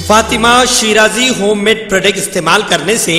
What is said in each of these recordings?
Fatima Shirazi homemade product इस्तेमाल करने से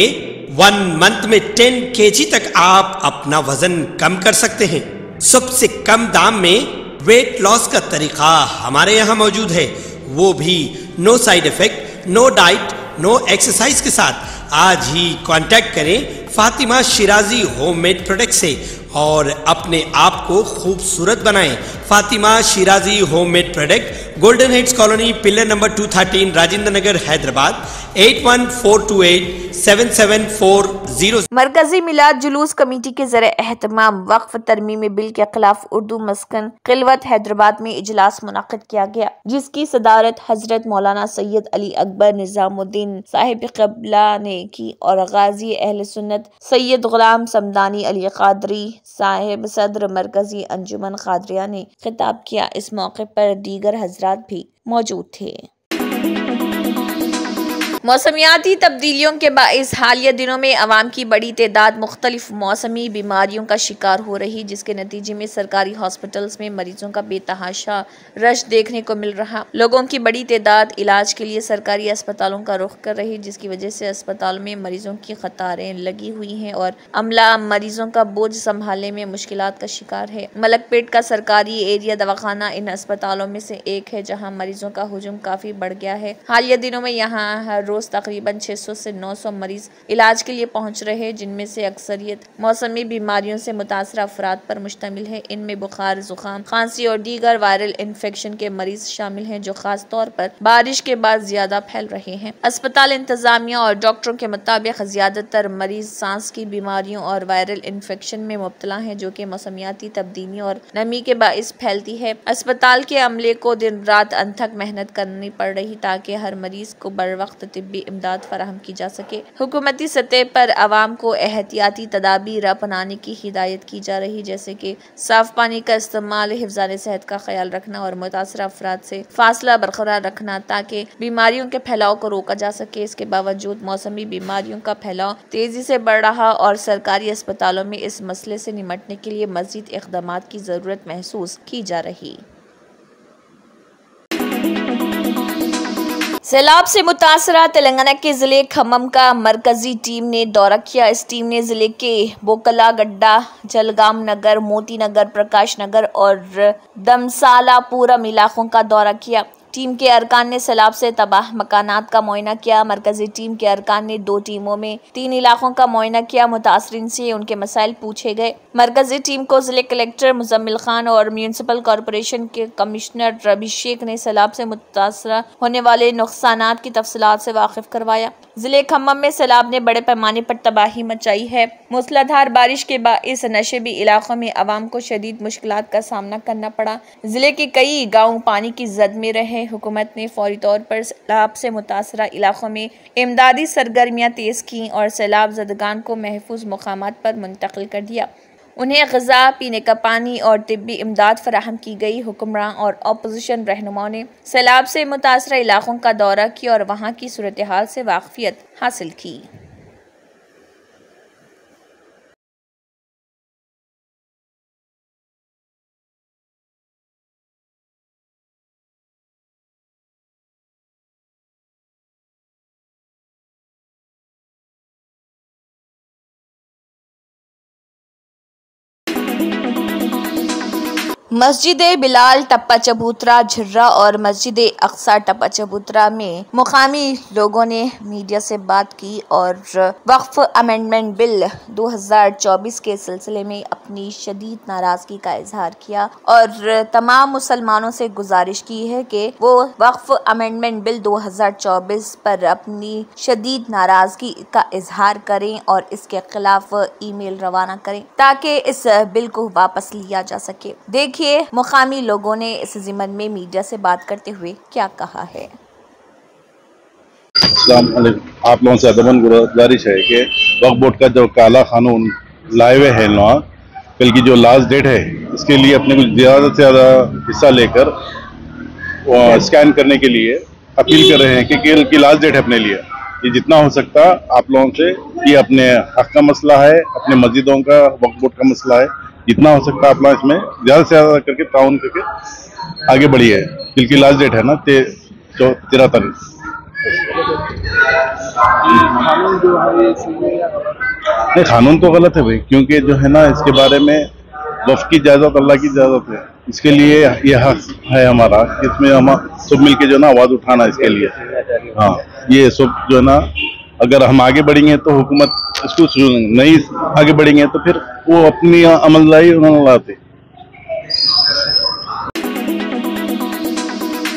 1 मंथ में 10 kg तक आप अपना वजन कम कर सकते हैं। सबसे कम दाम में वेट लॉस का तरीका हमारे यहाँ मौजूद है, वो भी no side effect, no diet, no exercise के साथ। आज ही कांटेक्ट करें फातिमा शिराजी होममेड प्रोडक्ट से और अपने आप को खूबसूरत बनाएं। Fatima Shirazi homemade product, golden heads colony, pillar number 213, Rajendra Nagar, Hyderabad 8142877440। मरकजी मिलाद जुलूस कमेटी के ज़रिए एहतमाम वक्फ तरमीमी बिल के खिलाफ उर्दू मस्कन खिलवत हैदराबाद में इजलास मुनक़िद किया गया, जिसकी सदारत हजरत मौलाना सैयद अली अकबर निज़ामुद्दीन साहिब क़िबला ने की और गाजी अहले सुन्नत सैयद गुलाम समदानी अली क़ादरी साहिब सदर मरकजी अंजुमन क़ादरिया ने खिताब किया। इस मौके पर दीगर हजरात भी मौजूद थे। मौसमियाती तब्दीलियों के बाइस हालिया दिनों में अवाम की बड़ी तादाद मुख्तलिफ मौसमी बीमारियों का शिकार हो रही, जिसके नतीजे में सरकारी हॉस्पिटल्स में मरीजों का बेतहाशा रश देखने को मिल रहा। लोगों की बड़ी तादाद इलाज के लिए सरकारी अस्पतालों का रुख कर रही, जिसकी वजह से अस्पतालों में मरीजों की कतारें लगी हुई हैं और अमला मरीजों का बोझ संभालने में मुश्किलात का शिकार है। मलकपेट का सरकारी एरिया दवाखाना इन अस्पतालों में से एक है, जहाँ मरीजों का हुजूम काफी बढ़ गया है। हालिया दिनों में यहाँ रोज तकरीबन 600 से 900 मरीज इलाज के लिए पहुंच रहे हैं, जिनमें से अक्सरियत मौसमी बीमारियों से मुतासर अफराद पर मुश्तमिल है। इनमें बुखार, जुकाम, खांसी और दीगर वायरल इन्फेक्शन के मरीज शामिल हैं, जो खास तौर पर बारिश के बाद ज्यादा फैल रहे हैं। अस्पताल इंतजामिया और डॉक्टरों के मुताबिक ज्यादातर मरीज सांस की बीमारियों और वायरल इन्फेक्शन में मुब्तला हैं, जो कि मौसमियाती तब्दीली और नमी के बाइस फैलती है। अस्पताल के अमले को दिन रात अनथक मेहनत करनी पड़ रही, ताकि हर मरीज को बर वक्त तिब्बी इमदाद फराहम की जा सके। हुकूमती सतह पर आवाम को एहतियाती तदाबीर अपनाने की हिदायत की जा रही, जैसे कि साफ पानी का इस्तेमाल, हिफ्ज़ान सेहत का ख्याल रखना और मुतासर अफराद से फासला बरकरार रखना, ताकि बीमारियों के फैलाव को रोका जा सके। इसके बावजूद मौसमी बीमारियों का फैलाव तेजी से बढ़ रहा और सरकारी अस्पतालों में इस मसले से निमटने के लिए मज़ीद इक़दामात की ज़रूरत महसूस की जा रही। सैलाब से मुतासरा तेलंगाना के ज़िले खम्मम का मरकजी टीम ने दौरा किया। इस टीम ने ज़िले के बोकला गड्डा, जलगाम नगर, मोती नगर, प्रकाश नगर और दमसालापुरम इलाकों का दौरा किया। टीम के अरकान ने सैलाब से तबाह मकानात का मुआयना किया। मरकजी टीम के अरकान ने 2 टीमों में 3 इलाकों का मुआयना किया। मुतासरीन से उनके मसाइल पूछे गए। मरकजी टीम को ज़िले कलेक्टर मुजम्मिल खान और म्यूनसिपल कॉरपोरेशन के कमिश्नर रवि शेख ने सैलाब से मुतासरा होने वाले नुकसानात की तफसीलात से वाकिफ करवाया। ज़िले खम्मम में सैलाब ने बड़े पैमाने पर तबाही मचाई है। मूसलाधार बारिश के बाइस नशेबी इलाकों में आवाम को शदीद मुश्किलात का सामना करना पड़ा। ज़िले के कई गाँव पानी की जद में रहे। हुकूमत ने फौरी तौर पर सैलाब से मुतासरा इलाकों में इमदादी सरगर्मियाँ तेज़ की और सैलाब ज़दगान को महफूज मकामात पर मुंतकिल कर दिया। उन्हें ग़िज़ा, पीने का पानी और तिब्बी इमदाद फराहम की गई। हुक्मरान और अपोजिशन रहनुमाओं ने सैलाब से मुतासरा इलाकों का दौरा किया और वहाँ की सूरत हाल से वाक़फ़ियत हासिल की। मस्जिद बिलाल टप्पा चबूतरा झर्रा और मस्जिद अक्सा टप्पा चबूतरा में मुकामी लोगों ने मीडिया से बात की और वक्फ अमेंडमेंट बिल 2024 के सिलसिले में अपनी शदीद नाराजगी का इजहार किया और तमाम मुसलमानों से गुजारिश की है कि वो वक्फ अमेंडमेंट बिल 2024 पर अपनी शदीद नाराजगी का इजहार करें और इसके खिलाफ ईमेल रवाना करें, ताकि इस बिल को वापस लिया जा सके। देखिए मुकामी लोगों ने इस ज़िमन में मीडिया से बात करते हुए क्या कहा है। आप लोगों से अदबन गुजारिश है कि वक्फ बोर्ड का जो काला कानून लाए हुए है कल की जो लास्ट डेट है, इसके लिए अपने को ज़्यादा से ज़्यादा हिस्सा लेकर स्कैन करने के लिए अपील कर रहे हैं कि कल की लास्ट डेट है अपने लिए। ये जितना हो सकता आप लोगों से, ये अपने हक का मसला है, अपने मस्जिदों का वक्फ बोर्ड का मसला है, जितना हो सकता आप लोग इसमें ज़्यादा से ज़्यादा करके ताउन करके आगे बढ़िए। कल की लास्ट डेट है ना 13 तारीख। नहीं, कानून तो गलत है भाई, क्योंकि जो है ना इसके बारे में वफ़ की इजाज़त अल्लाह की इजाज़त है। इसके लिए ये हक है हमारा कि इसमें हम सब मिलके जो है ना आवाज़ उठाना इसके लिए। हाँ, ये सब जो है ना अगर हम आगे बढ़ेंगे तो हुकूमत इसको नहीं आगे बढ़ेंगे तो फिर वो अपनी अमलदारी उन्होंने लाते।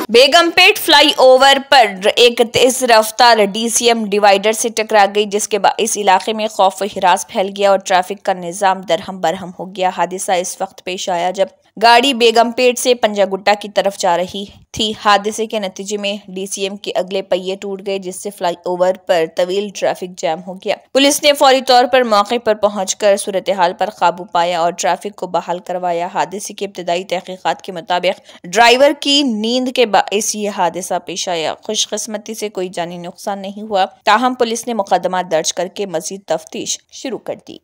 बेगमपेट फ्लाईओवर पर एक तेज रफ्तार डीसीएम डिवाइडर से टकरा गई, जिसके बाद इस इलाके में खौफ व हिरास फैल गया और ट्रैफिक का निजाम दरहम बरहम हो गया। हादसा इस वक्त पेश आया जब गाड़ी बेगमपेट से पंजागुट्टा की तरफ जा रही थी। हादसे के नतीजे में डीसीएम के अगले पहिए टूट गए, जिससे फ्लाईओवर पर तवील ट्रैफिक जैम हो गया। पुलिस ने फौरी तौर पर मौके पर पहुंचकर सूरत हाल पर काबू पाया और ट्रैफिक को बहाल करवाया। हादसे की इब्तदाई तहकीकात के मुताबिक ड्राइवर की नींद के बाइस ये हादसा पेश आया। खुशकिस्मती से कोई जानी नुकसान नहीं हुआ, ताहम पुलिस ने मुकदमा दर्ज करके मजीद तफ्तीश शुरू कर दी।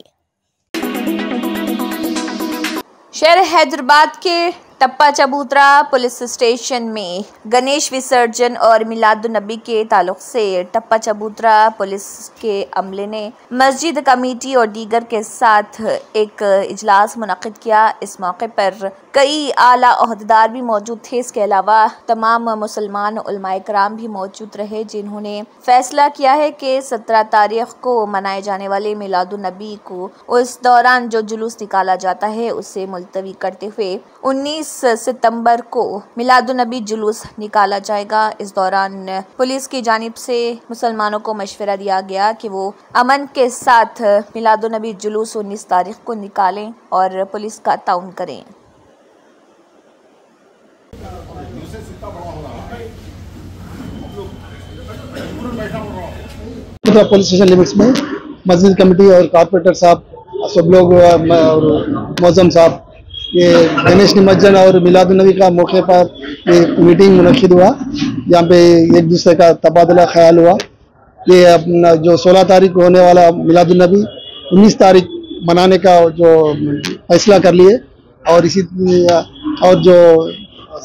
शहर हैदराबाद के टप्पा चबूतरा पुलिस स्टेशन में गणेश विसर्जन और मिलादुन्नबी के ताल्लुक से टप्पा चबूतरा पुलिस के अमले ने मस्जिद कमेटी और दीगर के साथ एक इजलास मुनक्किद किया। इस मौके पर कई आला ओहदेदार भी मौजूद थे। इसके अलावा तमाम मुसलमान उलमाए कराम भी मौजूद रहे, जिन्होंने फैसला किया है कि 17 तारीख को मनाए जाने वाले मिलादुन्नबी को उस दौरान जो जुलूस निकाला जाता है उससे मुलतवी करते हुए 19 सितंबर को मिलादुन्नबी जुलूस निकाला जाएगा। इस दौरान पुलिस की जानिब से मुसलमानों को मशवरा दिया गया कि वो अमन के साथ मिलादुन्नबी जुलूस 19 तारीख को निकालें और पुलिस का ताउन करें। पुलिस स्टेशन लिमिट्स में मस्जिद कमेटी और कॉर्पोरेटर साहब सब लोग और मौजम साहब ये गणेश निमज्जन और मिलादुन्नबी का मौके पर ये मीटिंग मुनक्किद हुआ। यहाँ पे एक दूसरे का तबादला ख्याल हुआ। ये अपना जो 16 तारीख को होने वाला मिलादुन्नबी 19 तारीख मनाने का जो फैसला कर लिए और इसी और जो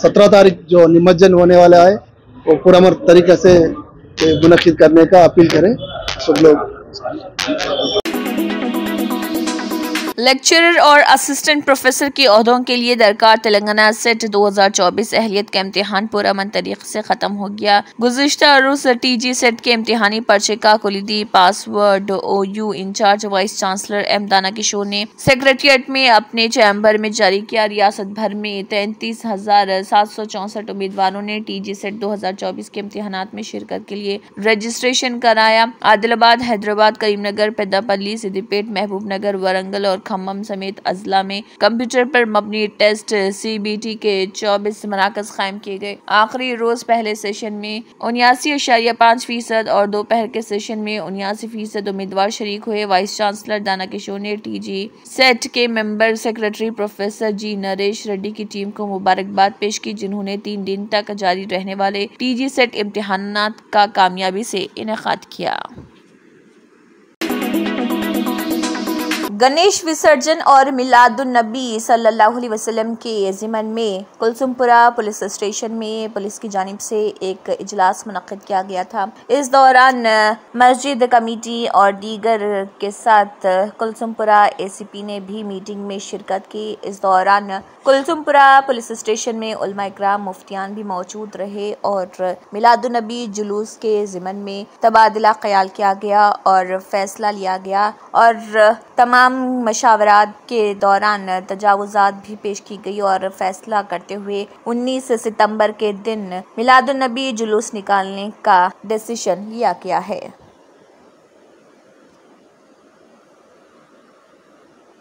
17 तारीख जो निमज्जन होने वाला है वो पुरअमन तरीके से मुनक्किद करने का अपील करें सब लोग। लेक्चरर और असिस्टेंट प्रोफेसर के ओहदों के लिए दरकार तेलंगाना सेट 2024 अहलियत का इम्तिहान पुरअमन तरीके से खत्म हो गया। गुज़िश्ता रोज़ टीजी सेट के इम्तिहानी पर्चे का कुलीदी password OU incharge vice chancellor M Dana Kishore ने सेक्रेटरिएट में अपने चैम्बर में जारी किया। रियासत भर में 33,764 उम्मीदवारों ने टीजी सेट 2024 के इम्तिहानात में शिरकत के लिए रजिस्ट्रेशन कराया। आदिलाबाद, हैदराबाद, करीमनगर, पेद्दापल्ली, सिद्दीपेट, महबूबनगर, वरंगल और खम्मम समेत अजला में कंप्यूटर पर मबनी टेस्ट CBT के 24 मराकज कायम किए गए। आखिरी रोज पहले सेशन में 79.5% और दोपहर के सेशन में 79% उम्मीदवार शरीक हुए। वाइस चांसलर दाना किशोर ने टीजी सेट के मेंबर सेक्रेटरी प्रोफेसर जी नरेश रेड्डी की टीम को मुबारकबाद पेश की, जिन्होंने 3 दिन तक जारी रहने वाले टीजी सेट इम्तिहानात का कामयाबी से इनेकाद किया। गणेश विसर्जन और मिलादुन्नबी सल्लल्लाहु अलैहि वसल्लम के ज़िमन में कुलसुमपुरा पुलिस स्टेशन में पुलिस की जानिब से एक इजलास मुनक्किद किया गया था। इस दौरान मस्जिद कमेटी और दीगर के साथ कुलसुमपुरा ACP ने भी मीटिंग में शिरकत की। इस दौरान कुलसुमपुरा पुलिस स्टेशन में उलमा इकराम मुफ्तियान भी मौजूद रहे और मिलादुन्नबी जुलूस के ज़िमन में तबादला ख्याल किया गया और फैसला लिया गया और तमाम मशावरात के दौरान तजावुज़ात भी पेश की गई और फैसला करते हुए 19 सितंबर के दिन मिलादुन्नबी जुलूस निकालने का डिसीजन लिया गया है।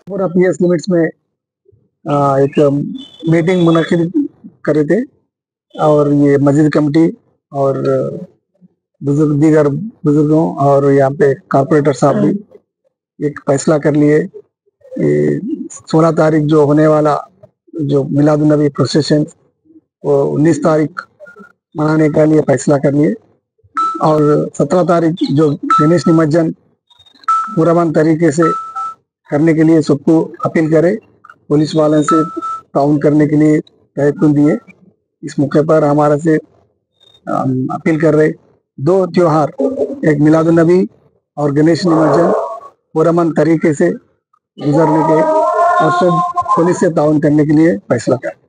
पूरा PS लिमिट्स में एक मीटिंग मुनक्किद करे थे और ये मस्जिद कमेटी और दीगर बुजुर्गों और यहाँ पे कॉर्पोरेटर साहब भी एक फैसला कर लिए। 16 तारीख जो होने वाला जो मिलादुन्नबी प्रोसेशन वो 19 तारीख मनाने के लिए फैसला कर लिए और 17 तारीख जो गणेश निमज्जन पुरअमन तरीके से करने के लिए सबको अपील करे, पुलिस वालों से ताउन करने के लिए तहकुन दिए। इस मौके पर हमारे से अपील कर रहे दो त्योहार, एक मिलादुन नबी और गणेश निमज्जन पुरअमन तरीके से गुजरने के और सब पुलिस से ताउन करने के लिए फैसला किया।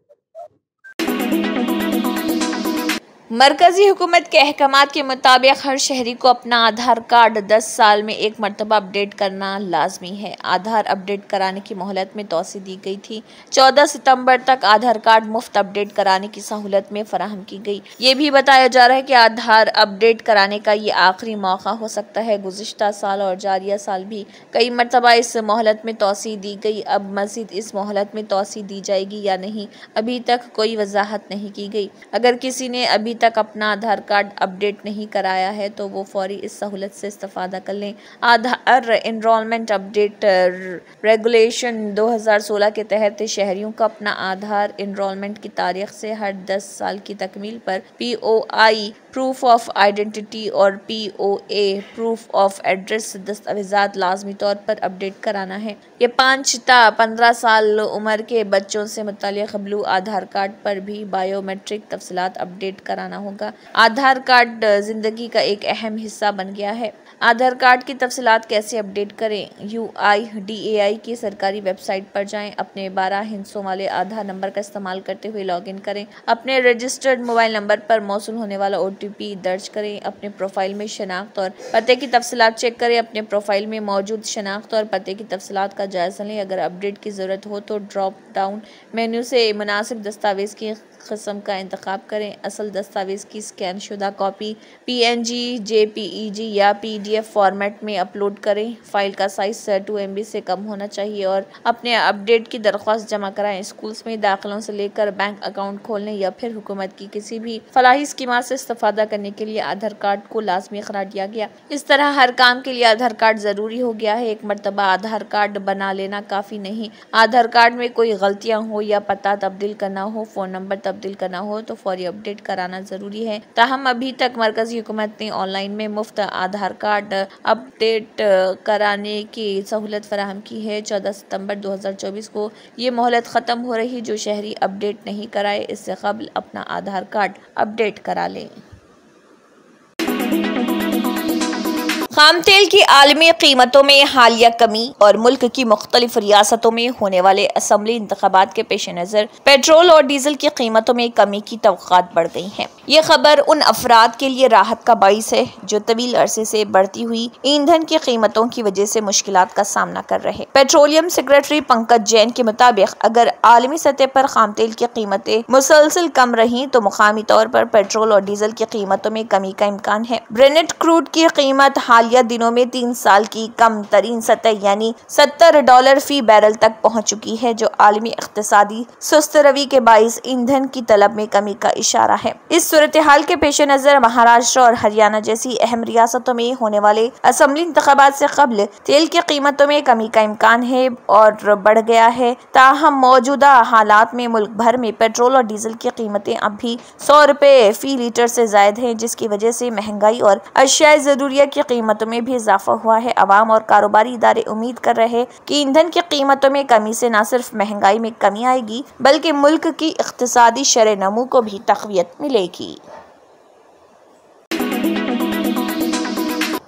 मरकजी हुकूमत के अहकामात के मुताबिक हर शहरी को अपना आधार कार्ड 10 साल में एक मरतबा अपडेट करना लाजमी है। आधार अपडेट कराने की मोहलत में तोसी दी गई थी। 14 सितंबर तक आधार कार्ड मुफ्त अपडेट कराने की सहूलत में फराहम की गई। ये भी बताया जा रहा है कि आधार अपडेट कराने का ये आखिरी मौका हो सकता है। गुज़िश्ता साल और जारिया साल भी कई मरतबा इस मोहलत में तोसी दी गई। अब मज़ीद इस मोहलत में तोसी दी जाएगी या नहीं, अभी तक कोई वजाहत नहीं की गई। अगर किसी ने अभी तक अपना आधार कार्ड अपडेट नहीं कराया है तो वो फौरी इस सहूलत से इस्तेफादा कर लें। आधार एनरोलमेंट अपडेट रेगुलेशन 2016 के तहत शहरियों को अपना आधार एनरोलमेंट की तारीख से हर 10 साल की तकमील पर POI प्रूफ ऑफ आइडेंटिटी और POA प्रूफ ऑफ एड्रेस दस्तावेजात लाजमी तौर पर अपडेट कराना है। ये 5 ता 15 साल उम्र के बच्चों से मुताल्लिक़ ब्लू आधार कार्ड पर भी बायोमेट्रिक तफसीलात अपडेट कराना होगा। आधार कार्ड जिंदगी का एक अहम हिस्सा बन गया है। आधार कार्ड की तफसीलात कैसे अपडेट करें? UIDAI की सरकारी वेबसाइट पर जाएं। अपने 12 हिस्सों वाले आधार नंबर का इस्तेमाल करते हुए लॉगिन करें। अपने रजिस्टर्ड मोबाइल नंबर पर मौसूल होने वाला OTP दर्ज करें। अपने प्रोफाइल में शनाख्त और पते की तफसीलात चेक करें। अपने प्रोफाइल में मौजूद शनाख्त और पते की तफसीलात का जायजा लें। अगर अपडेट की ज़रूरत हो तो ड्रॉप डाउन मेन्यू से मुनासिब दस्तावेज़ की किस्म का इंतखाब करें। असल दस्तावेज़ की स्कैन शुदा कॉपी PNG, JPEG या PDF फॉर्मेट में अपलोड करें। फाइल का साइज 2 MB से कम होना चाहिए और अपने अपडेट की दरख्वास्त जमा कराएं। स्कूल्स में दाखिलों से लेकर बैंक अकाउंट खोलने या फिर हुकूमत की किसी भी फलाही स्कीमात से इस्तेफादा करने के लिए आधार कार्ड को लाजमी करार दिया गया। इस तरह हर काम के लिए आधार कार्ड ज़रूरी हो गया है। एक मरतबा आधार कार्ड बना लेना काफ़ी नहीं। आधार कार्ड में कोई गलतियाँ हो या पता तब्दील करना हो, फ़ोन नंबर तब्दील करना हो तो फौरी अपडेट कराना ज़रूरी है। ताहम अभी तक मरकज़ी हुकूमत ने ऑनलाइन में मुफ्त आधार कार्ड अपडेट कराने की सहूलत फराहम की है। 14 सितंबर 2024 को ये मोहलत ख़त्म हो रही। जो शहरी अपडेट नहीं कराए इससे क़ब्ल अपना आधार कार्ड अपडेट करा लें। खाम तेल की आलमी कीमतों में हालिया कमी और मुल्क की मुख्तलिफ रियासतों में होने वाले असम्बली इंतखाबात के पेश नज़र पेट्रोल और डीजल की कीमतों में कमी की तवक्कात बढ़ गई हैं। ये खबर उन अफराद के लिए राहत का बाइस है जो तवील अरसे से बढ़ती हुई ईंधन की कीमतों की वजह से मुश्किलात का सामना कर रहे। पेट्रोलियम सेक्रेटरी पंकज जैन के मुताबिक अगर आलमी सतह पर खाम तेल की कीमतें मुसलसल कम रही तो मुकामी तौर पर पेट्रोल और डीजल की कीमतों में कमी का इम्कान है। ब्रेनेट क्रूड की कीमत हालिया दिनों में 3 साल की कम तरीन सतह यानी $70 फी बैरल तक पहुँच चुकी है, जो आलमी इक्तिसादी सुस्त रवी के बाइस ईंधन की तलब में कमी का इशारा है। इस सूरत हाल के पेश नज़र महाराष्ट्र और हरियाणा जैसी अहम रियासतों में होने वाले असम्बली इंतखाबात से कबल तेल की कीमतों में कमी का इम्कान है और बढ़ गया है। ताहम मौजूदा हालात में मुल्क भर में पेट्रोल और डीजल की कीमतें अब भी ₹100 फी लीटर से जायद हैं, जिसकी वजह से महंगाई और अशियाए ज़रूरिया की कीमतों में भी इजाफा हुआ है। अवाम और कारोबारी इदारे उम्मीद कर रहे हैं कि ईंधन की कीमतों में कमी से न सिर्फ महंगाई में कमी आएगी बल्कि मुल्क की इक्तिसादी शरह-ए-नमू को भी तक़वियत मिलेगी।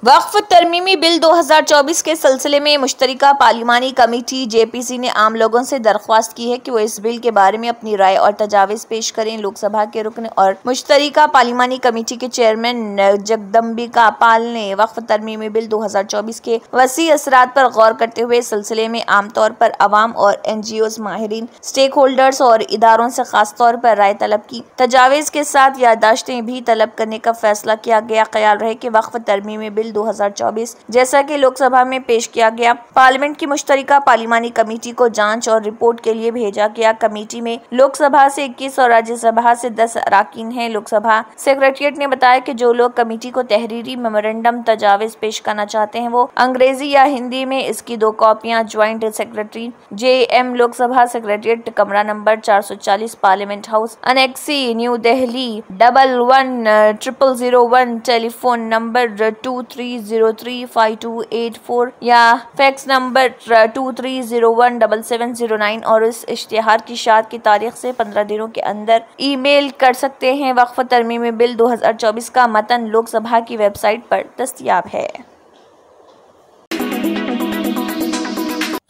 वक्फ तरमीमी बिल 2024 के सिलसिले में मुश्तरका पार्लिमानी कमेटी JPC ने आम लोगों से दरख्वास्त की है कि वो इस बिल के बारे में अपनी राय और तजावीज़ पेश करें। लोकसभा के रुकन और मुश्तरका पार्लिमानी कमेटी के चेयरमैन जगदम्बिका पाल ने वक्फ तरमीमी बिल 2024 के वसी असरात पर गौर करते हुए सिलसिले में आमतौर पर अवाम और NGOs, माहिरीन, स्टेक होल्डर्स और इदारों से खास तौर पर राय तलब की। तजावीज़ के साथ याददाश्तें भी तलब करने का फैसला किया गया। ख्याल रहे कि वक्फ तरमीमी बिल 2024 जैसा कि लोकसभा में पेश किया गया, पार्लियामेंट की मुश्तरका पार्लिमानी कमेटी को जांच और रिपोर्ट के लिए भेजा गया। कमेटी में लोकसभा से 21 और राज्यसभा से 10 अराकीन हैं। लोकसभा सेक्रेटरीट ने बताया कि जो लोग कमेटी को तहरीरी मेमोरेंडम तजावीज पेश करना चाहते हैं वो अंग्रेजी या हिंदी में इसकी 2 कॉपियां joint secretary JM Lok Sabha secretariat, कमरा number 440, parliament house, annexe, new Delhi 110001, telephone number 23 73035284 या फैक्स नंबर 23017709 और इस इश्तिहार की शायद की तारीख से 15 दिनों के अंदर ईमेल कर सकते हैं। वक्फ तरमीमी बिल 2024 का मतन लोकसभा की वेबसाइट पर दस्तयाब है।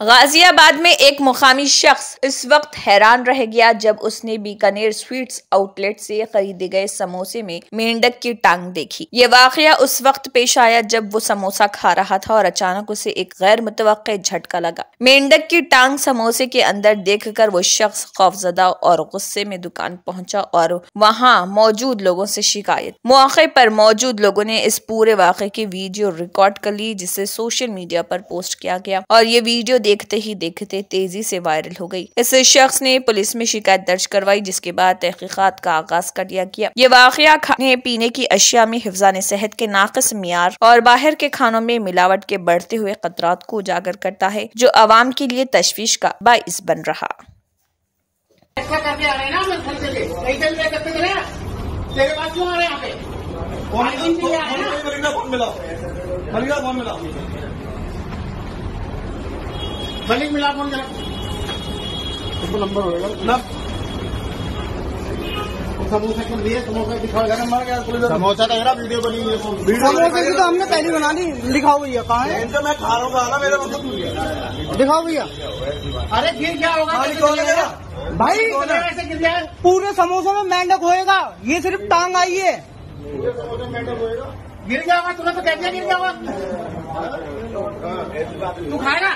गाजियाबाद में एक मुकामी शख्स इस वक्त हैरान रह गया जब उसने बीकानेर स्वीट्स आउटलेट से खरीदे गए समोसे में मेंढक की टांग देखी। ये वाकया उस वक्त पेश आया जब वो समोसा खा रहा था और अचानक उसे एक गैर मुतवक्के झटका लगा। मेंढक की टांग समोसे के अंदर देखकर वो शख्स खौफजदा और गुस्से में दुकान पहुंचा और वहां मौजूद लोगों से शिकायत। मौके पर मौजूद लोगों ने इस पूरे वाकये की वीडियो रिकॉर्ड कर ली, जिसे सोशल मीडिया पर पोस्ट किया गया और ये वीडियो देखते ही देखते तेजी से वायरल हो गई। इस शख्स ने पुलिस में शिकायत दर्ज करवाई, जिसके बाद तहकीकात का आगाज कर दिया गया। ये वाकया खाने पीने की अशिया में हिफ्ज़ान सेहत के नाक़िस मियार और बाहर के खानों में मिलावट के बढ़ते हुए खतरात को उजागर करता है, जो अवाम के लिए तशवीश का बाइस बन रहा। मलिक मिला फोन करा, उसको नंबर होगा ना। समोसा के लिए समोसा दिखाओ यार, हमारा क्या समोसा तो यार वीडियो बनी हुई है। समोसे की तो हमने पहले बना ली, दिखाओ भैया कहाँ है। इनका मैं खा रहा हूँ ना, मेरा मतलब दिखाओ भैया। अरे फिर क्या होगा भाई, ऐसे गिर जाए पूरे समोसे में मेंढक होएगा, ये सिर्फ टांग आई है। गिर जाएगा तुरंत, तो कैसे गिर जाएगा? तू खाएगा?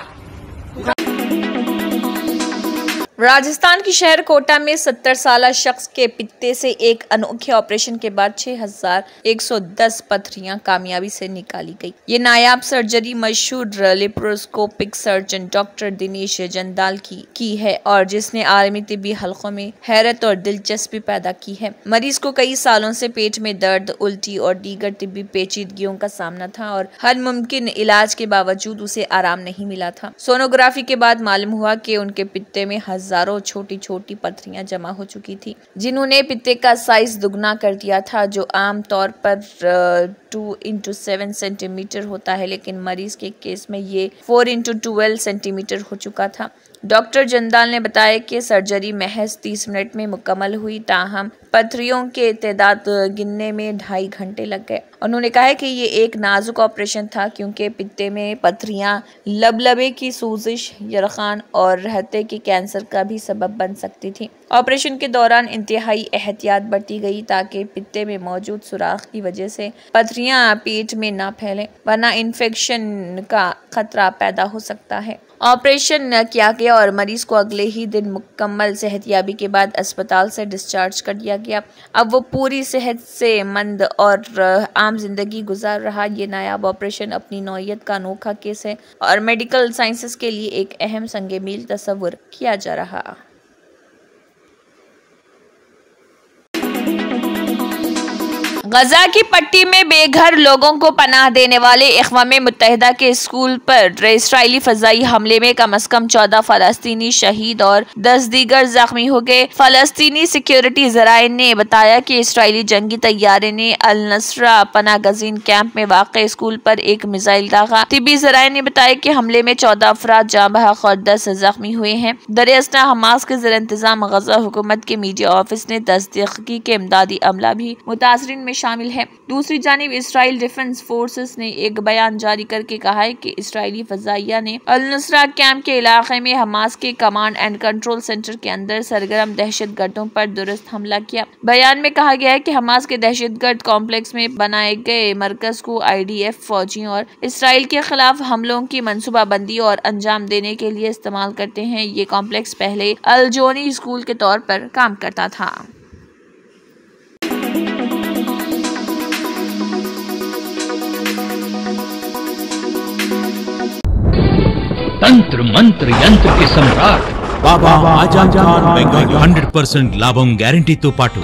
राजस्थान की शहर कोटा में 70 साला शख्स के पित्ते से एक अनोखे ऑपरेशन के बाद 6110 पथरियां कामयाबी से निकाली गई। ये नायाब सर्जरी मशहूर लेप्रोस्कोपिक सर्जन डॉक्टर दिनेश जंदाल की है और जिसने आलमी तिब्बी हलकों में हैरत और दिलचस्पी पैदा की है। मरीज को कई सालों से पेट में दर्द, उल्टी और दीगर तिब्बी पेचीदगियों का सामना था और हर मुमकिन इलाज के बावजूद उसे आराम नहीं मिला था। सोनोग्राफी के बाद मालूम हुआ कि उनके पित्ते में हजारों छोटी छोटी पथरियां जमा हो चुकी थी, जिन्होंने पित्ते का साइज दुगना कर दिया था, जो आम तौर पर 2x7 सेंटीमीटर होता है, लेकिन मरीज के केस में ये 4x12 सेंटीमीटर हो चुका था। डॉक्टर जंदाल ने बताया कि सर्जरी महज 30 मिनट में मुकम्मल हुई, ताहम पथरियों के तादाद गिनने में 2.5 घंटे लग गए। उन्होंने कहा कि ये एक नाजुक ऑपरेशन था क्योंकि पित्ते में पथरियां लबलबे की सूजिश, यरखान और रहते के कैंसर का भी सबब बन सकती थी। ऑपरेशन के दौरान इंतहाई एहतियात बरती गई ताकि पित्ते में मौजूद सुराख की वजह से पथरियां पेट में ना फैलें, वरना इन्फेक्शन का खतरा पैदा हो सकता है। ऑपरेशन किया गया और मरीज को अगले ही दिन मुकम्मल सेहतयाबी के बाद अस्पताल से डिस्चार्ज कर दिया गया। अब वो पूरी सेहत से मंद और आम जिंदगी गुजार रहा। ये नायाब ऑपरेशन अपनी नौइयत का अनोखा केस है और मेडिकल साइंसेस के लिए एक अहम संगे मील तस्वुर किया जा रहा। गजा की पट्टी में बेघर लोगों को पनाह देने वाले अक़वाम मुत्तहिदा के स्कूल पर इसराइली फजाई हमले में कम से कम 14 फलस्तीनी शहीद और 10 दीगर जख्मी हो गए। फलस्तीनी सिक्योरिटी ज़राए ने बताया कि इसराइली जंगी तैयारे ने अल नसरा पनाह गजीन कैंप में वाक़ स्कूल पर एक मिसाइल दागा। तिब्बी ज़राए ने बताया कि हमले में 14 अफराद जाँ बहक और 10 जख्मी हुए हैं। दरियास्ता हमास के ज़ेर इंतज़ाम गजा हुकूमत के मीडिया ऑफिस ने तस्दीक की कि इमदादी अमला भी मुतासरीन में शामिल है। दूसरी जानिब इसराइल डिफेंस फोर्सेस ने एक बयान जारी करके कहा है कि इसराइली फजाइया ने अल नुसरा कैंप के इलाके में हमास के कमांड एंड कंट्रोल सेंटर के अंदर सरगर्म दहशतगर्दों पर दुरुस्त हमला किया। बयान में कहा गया है कि हमास के दहशतगर्द कॉम्प्लेक्स में बनाए गए मरकज को IDF फौजियों और इसराइल के खिलाफ हमलों की मंसूबाबंदी और अंजाम देने के लिए इस्तेमाल करते हैं। ये कॉम्प्लेक्स पहले अल जोनी स्कूल के तौर पर काम करता था। तंत्र मंत्र यंत्र के सम्राट बाबा आजम खान बెంగాలీ 100% లాభం గ్యారెంటీతో పాటు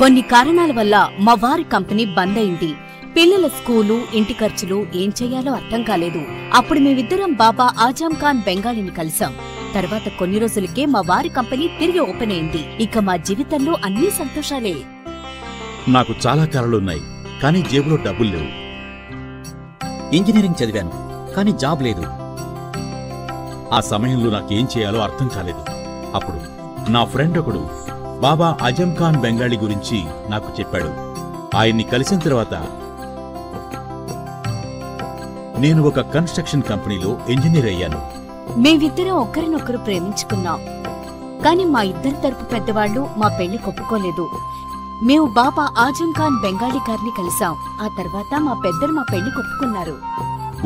కొన్ని కారణాల వల్ల మా వారి కంపెనీ బంద్ అయింది. పిల్లల స్కూలు, ఇంటి ఖర్చులు ఏం చేయాలో అర్థం కాలేదు. అప్పుడు మేమిద్దరం బాబా ఆజం ఖాన్ బెంగాలీని కలిసాం. తర్వాత కొన్ని రోజులకే మా వారి కంపెనీ తిరిగి ఓపెన్ అయింది. ఇక మా జీవితంలో అన్ని సంతోషాలే. నాకు చాలా కలలున్నాయి. కానీ జేబులో డబ్బులు లేవు. ఇంజనీరింగ్ చదివాను, కానీ జాబ్ లేదు. ఆ సమయంలో నాకేం చేయాలో అర్థం కాలేదు. అప్పుడు నా ఫ్రెండ్ ఒకడు బాబా ఆజం ఖాన్ బెంగాలీ గురించి నాకు చెప్పాడు. ఆయన్ని కలిసిన తర్వాత నేను ఒక కన్స్ట్రక్షన్ కంపెనీలో ఇంజనీర్ అయ్యాను. మేమిద్దరం ఒకరినొకరు ప్రేమించుకున్నాం. కాని మా ఇద్దరి తరపు పెద్దవాళ్లు మా పెళ్లి ఒప్పుకోలేదు. మేము బాబా ఆజం ఖాన్ బెంగాలీ గారిని కలిసాం. ఆ తర్వాత మా పెద్దలు మా పెళ్లి ఒప్పుకున్నారు.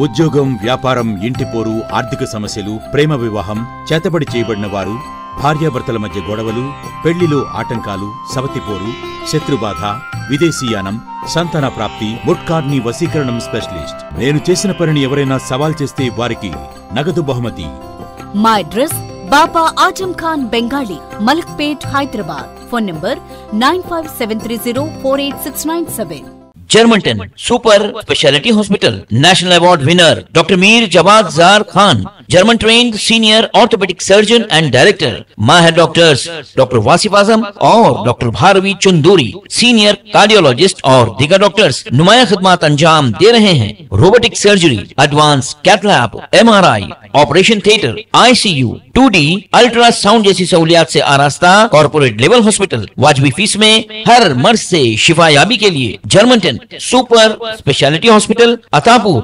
ఉద్యోగం, వ్యాపారం, ఇంటిపోరు, ఆర్థిక సమస్యలు, ప్రేమ వివాహం, చేతబడి చేయబడిన వారు, భార్యాభర్తల మధ్య గొడవలు, పెళ్లిలో ఆటంకాలు, సవతిపోరు, శత్రుబాధ, విదేశీయానం, సంతాన ప్రాప్తి, ముట్కార్ని వశీకరణం స్పెషలిస్ట్. నేను చేసిన పనిని ఎవరైనా సవాల్ చేస్తే వారికి నగదు బహుమతి. మా address Baba Azam Khan Bengali, Malakpet, Hyderabad. Phone number 9573048697. Germanten super speciality hospital, national award winner doctor Mir Jawad Zar Khan, German trained senior orthopaedic surgeon and director, माहिर डॉक्टर्स डॉक्टर वासिफ आजम और doctor Bharavi Chunduri, senior cardiologist और दीगर डॉक्टर्स नुमाया खिदमत अंजाम दे रहे हैं. Robotic surgery, advance cath lab, MRI, operation theatre, ICU, 2D ultrasound जैसी सहूलियात से आरास्ता कॉर्पोरेट लेवल हॉस्पिटल. वाजबी फीस में हर मर्ज से शिफायाबी के लिए Germanton super speciality hospital, Attapur,